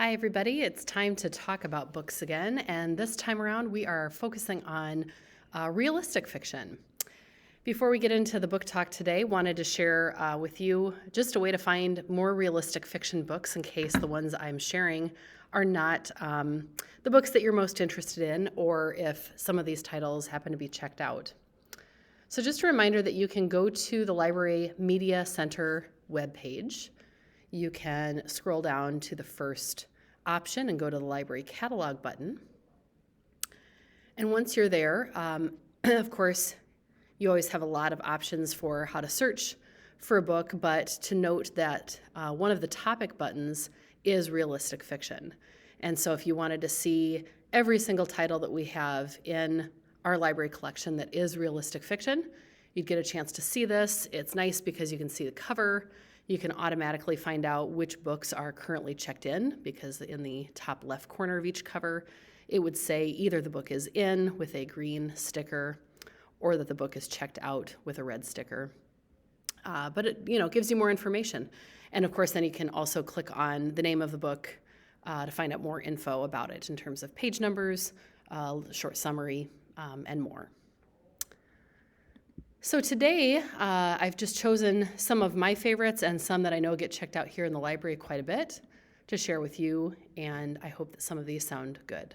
Hi, everybody. It's time to talk about books again, and this time around we are focusing on realistic fiction. Before we get into the book talk today, wanted to share with you just a way to find more realistic fiction books in case the ones I'm sharing are not the books that you're most interested in, or if some of these titles happen to be checked out. So just a reminder that you can go to the Library Media Center webpage. You can scroll down to the first option and go to the library catalog button. And once you're there, of course, you always have a lot of options for how to search for a book, but to note that one of the topic buttons is realistic fiction. And so if you wanted to see every single title that we have in our library collection that is realistic fiction, you'd get a chance to see this. It's nice because you can see the cover. You can automatically find out which books are currently checked in, because in the top left corner of each cover, it would say either the book is in with a green sticker or that the book is checked out with a red sticker. But it gives you more information. And of course, then you can also click on the name of the book to find out more info about it in terms of page numbers, short summary, and more. So today, I've just chosen some of my favorites and some that I know get checked out here in the library quite a bit to share with you, and I hope that some of these sound good.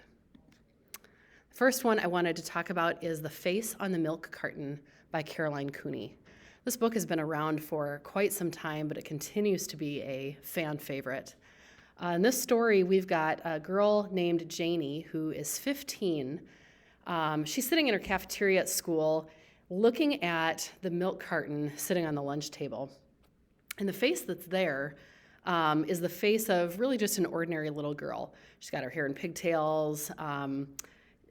The first one I wanted to talk about is The Face on the Milk Carton by Caroline Cooney. This book has been around for quite some time, but it continues to be a fan favorite. In this story, we've got a girl named Janie who is 15. She's sitting in her cafeteria at school looking at the milk carton sitting on the lunch table. And the face that's there is the face of really just an ordinary little girl. She's got her hair in pigtails.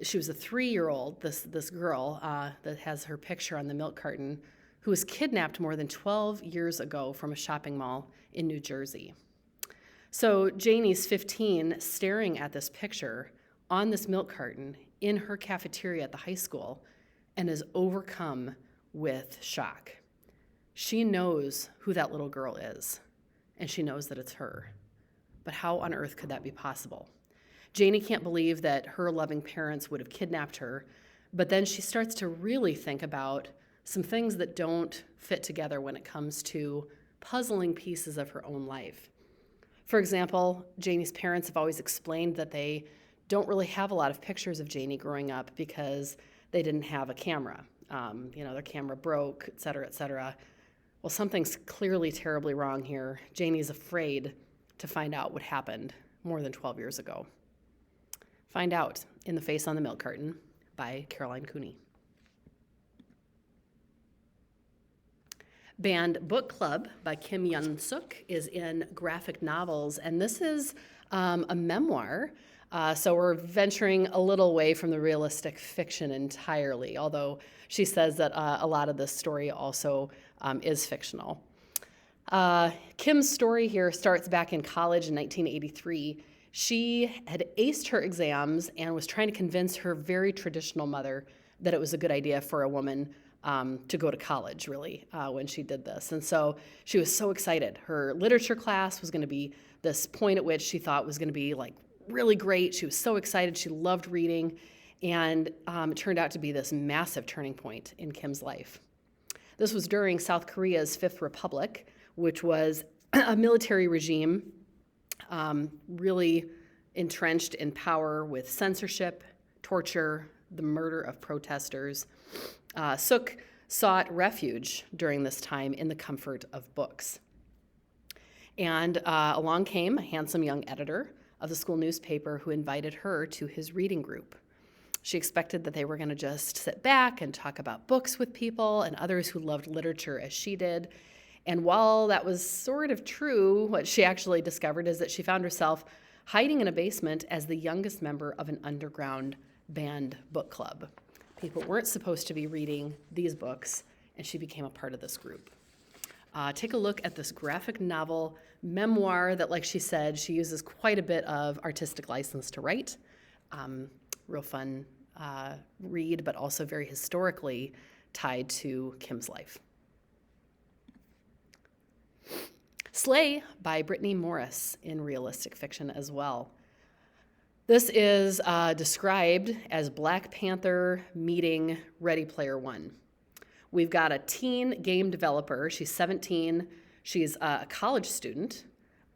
She was a 3-year-old, this girl that has her picture on the milk carton, who was kidnapped more than 12 years ago from a shopping mall in New Jersey. So Janie's 15, staring at this picture on this milk carton in her cafeteria at the high school, and is overcome with shock. She knows who that little girl is, and she knows that it's her. But how on earth could that be possible? Janie can't believe that her loving parents would have kidnapped her, but then she starts to really think about some things that don't fit together when it comes to puzzling pieces of her own life. For example, Janie's parents have always explained that they don't really have a lot of pictures of Janie growing up because they didn't have a camera. Their camera broke, et cetera, et cetera. Well, something's clearly terribly wrong here. Janie's afraid to find out what happened more than 12 years ago. Find out in The Face on the Milk Carton by Caroline Cooney. Banned Book Club by Kim Yun-suk is in graphic novels, and this is a memoir. So we're venturing a little away from the realistic fiction entirely, although she says that a lot of this story also is fictional. Kim's story here starts back in college in 1983. She had aced her exams and was trying to convince her very traditional mother that it was a good idea for a woman to go to college, really, when she did this. And so she was so excited. Her literature class was going to be this point at which she thought was going to be like really great. She was so excited. She loved reading. And it turned out to be this massive turning point in Kim's life. This was during South Korea's Fifth Republic, which was a military regime really entrenched in power with censorship, torture, the murder of protesters. Suk sought refuge during this time in the comfort of books. And along came a handsome young editor of the school newspaper who invited her to his reading group. She expected that they were going to just sit back and talk about books with people and others who loved literature as she did. And while that was sort of true, what she actually discovered is that she found herself hiding in a basement as the youngest member of an underground banned book club. People weren't supposed to be reading these books, and she became a part of this group. Take a look at this graphic novel memoir that, like she said, she uses quite a bit of artistic license to write. Real fun read, but also very historically tied to Kim's life. Slay by Brittany Morris in realistic fiction as well. This is described as Black Panther meeting Ready Player One. We've got a teen game developer. She's 17. She's a college student,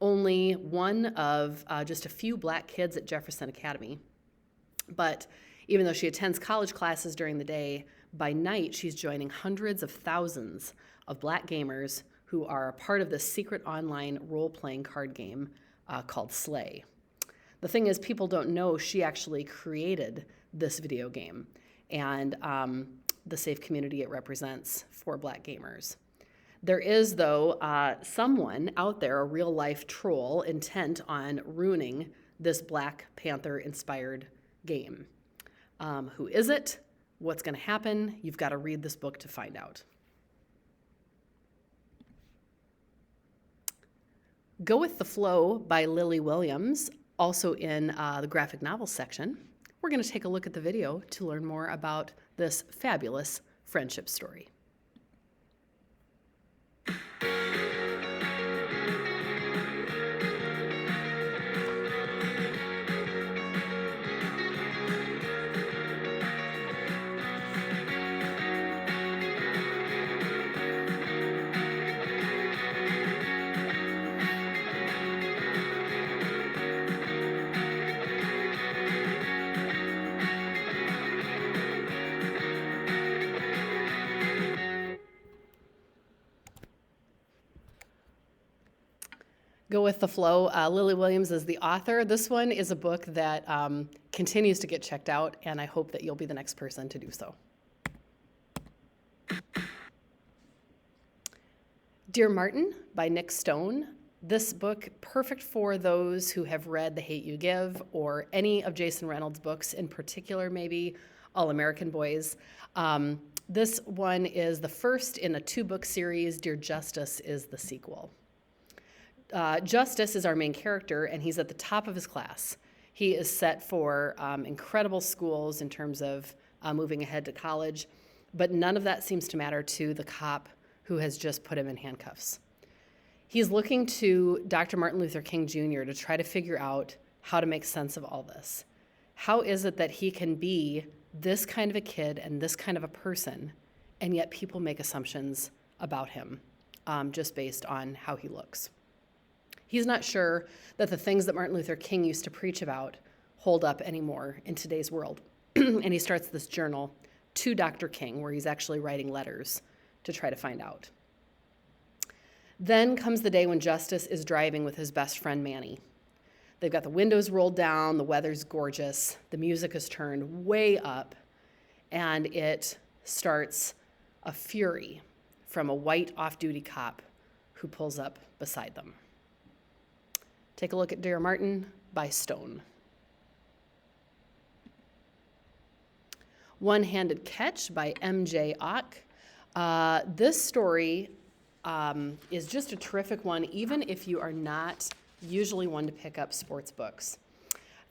only one of just a few black kids at Jefferson Academy. But even though she attends college classes during the day, by night she's joining hundreds of thousands of black gamers who are a part of this secret online role-playing card game called Slay. The thing is, people don't know she actually created this video game and the safe community it represents for black gamers. There is, though, someone out there, a real-life troll, intent on ruining this Black Panther-inspired game. Who is it? What's going to happen? You've got to read this book to find out. Go with the Flow by Lily Williams, also in the graphic novel section. We're going to take a look at the video to learn more about this fabulous friendship story. Go with the Flow. Lily Williams is the author. This one is a book that continues to get checked out, and I hope that you'll be the next person to do so. Dear Martin by Nick Stone. This book, perfect for those who have read The Hate You Give or any of Jason Reynolds' books, in particular maybe All American Boys. This one is the first in a 2-book series. Dear Justice is the sequel. Justice is our main character, and he's at the top of his class. He is set for incredible schools in terms of moving ahead to college, but none of that seems to matter to the cop who has just put him in handcuffs. He's looking to Dr. Martin Luther King Jr. to try to figure out how to make sense of all this. How is it that he can be this kind of a kid and this kind of a person, and yet people make assumptions about him just based on how he looks? He's not sure that the things that Martin Luther King used to preach about hold up anymore in today's world. And he starts this journal to Dr. King where he's actually writing letters to try to find out. Then comes the day when Justice is driving with his best friend Manny. They've got the windows rolled down, the weather's gorgeous, the music is turned way up, and it starts a fury from a white off-duty cop who pulls up beside them. Take a look at Dear Martin by Stone. One-Handed Catch by M.J. Ock. This story is just a terrific one, even if you are not usually one to pick up sports books.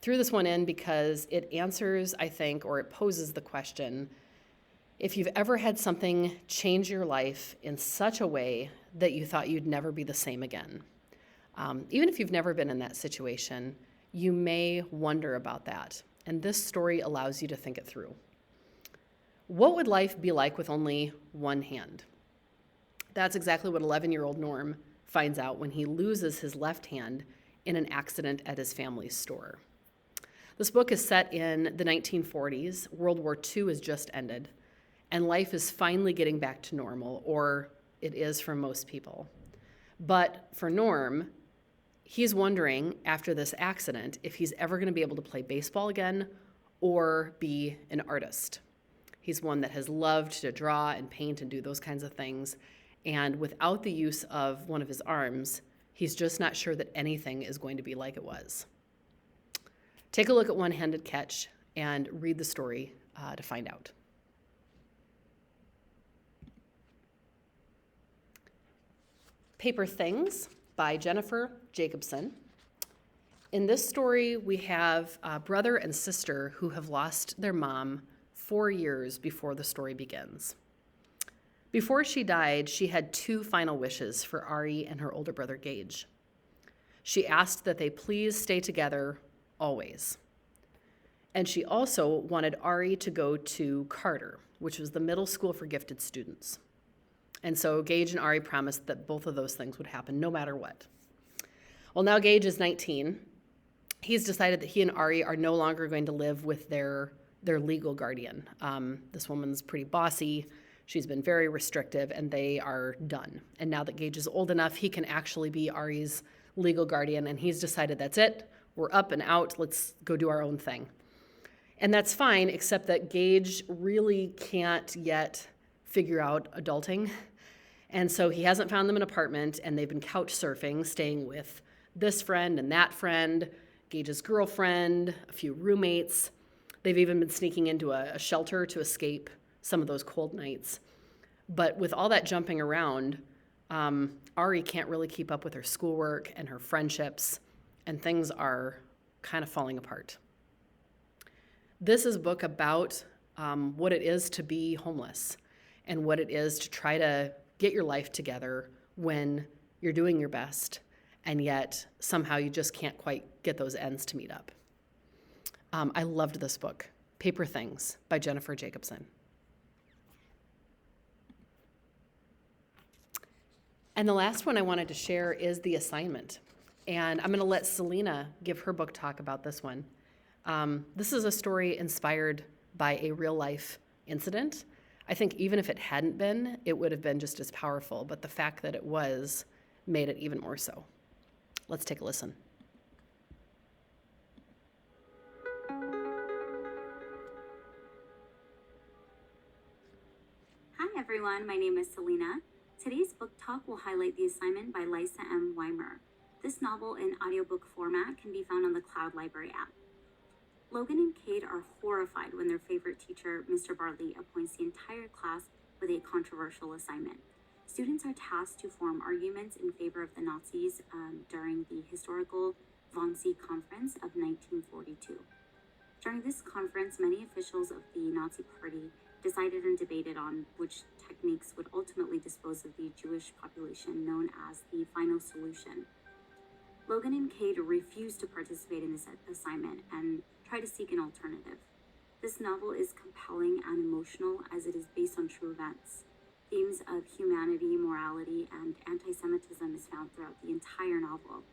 Threw this one in because it answers, I think, or it poses the question, if you've ever had something change your life in such a way that you thought you'd never be the same again. Even if you've never been in that situation, you may wonder about that. And this story allows you to think it through. What would life be like with only one hand? That's exactly what 11-year-old Norm finds out when he loses his left hand in an accident at his family's store. This book is set in the 1940s. World War II has just ended, and life is finally getting back to normal, or it is for most people. But for Norm, he's wondering, after this accident, if he's ever going to be able to play baseball again or be an artist. He's one that has loved to draw and paint and do those kinds of things, and without the use of one of his arms, he's just not sure that anything is going to be like it was. Take a look at One-Handed Catch and read the story to find out. Paper Things by Jennifer Jacobson. In this story, we have a brother and sister who have lost their mom 4 years before the story begins. Before she died, she had two final wishes for Ari and her older brother Gage. She asked that they please stay together always. And she also wanted Ari to go to Carter, which was the middle school for gifted students. And so Gage and Ari promised that both of those things would happen no matter what. Well, now Gage is 19. He's decided that he and Ari are no longer going to live with their legal guardian. This woman's pretty bossy. She's been very restrictive, and they are done. And now that Gage is old enough, he can actually be Ari's legal guardian, and he's decided that's it. We're up and out. Let's go do our own thing. And that's fine, except that Gage really can't yet figure out adulting. And so he hasn't found them an apartment, and they've been couch surfing, staying with this friend and that friend, Gage's girlfriend, a few roommates. They've even been sneaking into a shelter to escape some of those cold nights. But with all that jumping around, Ari can't really keep up with her schoolwork and her friendships, and things are kind of falling apart. This is a book about what it is to be homeless and what it is to try to get your life together when you're doing your best, and yet somehow you just can't quite get those ends to meet up. I loved this book, Paper Things by Jennifer Jacobson. And the last one I wanted to share is The Assignment. And I'm going to let Selena give her book talk about this one. This is a story inspired by a real-life incident. I think even if it hadn't been, it would have been just as powerful, but the fact that it was made it even more so. Let's take a listen. Hi everyone, my name is Selena. Today's book talk will highlight The Assignment by Lisa M. Weimer. This novel in audiobook format can be found on the Cloud Library app. Logan and Cade are horrified when their favorite teacher, Mr. Barley, appoints the entire class with a controversial assignment. Students are tasked to form arguments in favor of the Nazis during the historical Wannsee Conference of 1942. During this conference, many officials of the Nazi Party decided and debated on which techniques would ultimately dispose of the Jewish population, known as the final solution. Logan and Cade refuse to participate in this assignment and try to seek an alternative. This novel is compelling and emotional as it is based on true events. Themes of humanity, morality, and anti-Semitism is found throughout the entire novel.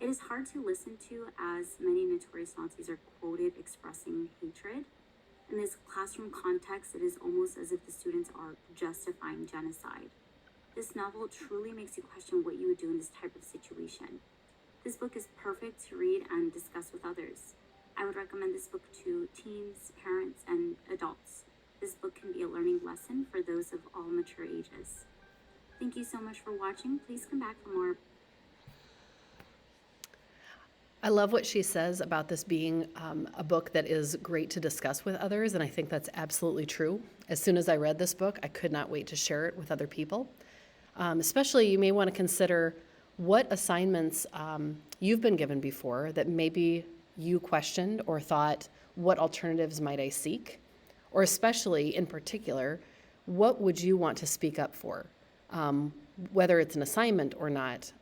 It is hard to listen to as many notorious Nazis are quoted expressing hatred. In this classroom context, it is almost as if the students are justifying genocide. This novel truly makes you question what you would do in this type of situation. This book is perfect to read and discuss with others. I would recommend this book to teens, parents, and adults. This book can be a learning lesson for those of all mature ages. Thank you so much for watching. Please come back for more. I love what she says about this being a book that is great to discuss with others, and I think that's absolutely true. As soon as I read this book, I could not wait to share it with other people. Especially, you may want to consider what assignments you've been given before that maybe you questioned or thought, what alternatives might I seek? Or especially, in particular, what would you want to speak up for? Whether it's an assignment or not,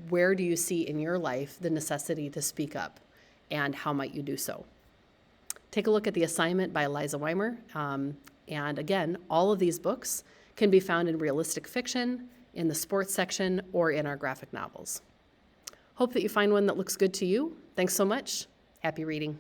where do you see in your life the necessity to speak up, and how might you do so? Take a look at The Assignment by Lisa Weimer. And again, all of these books can be found in realistic fiction, in the sports section, or in our graphic novels. Hope that you find one that looks good to you. Thanks so much. Happy reading.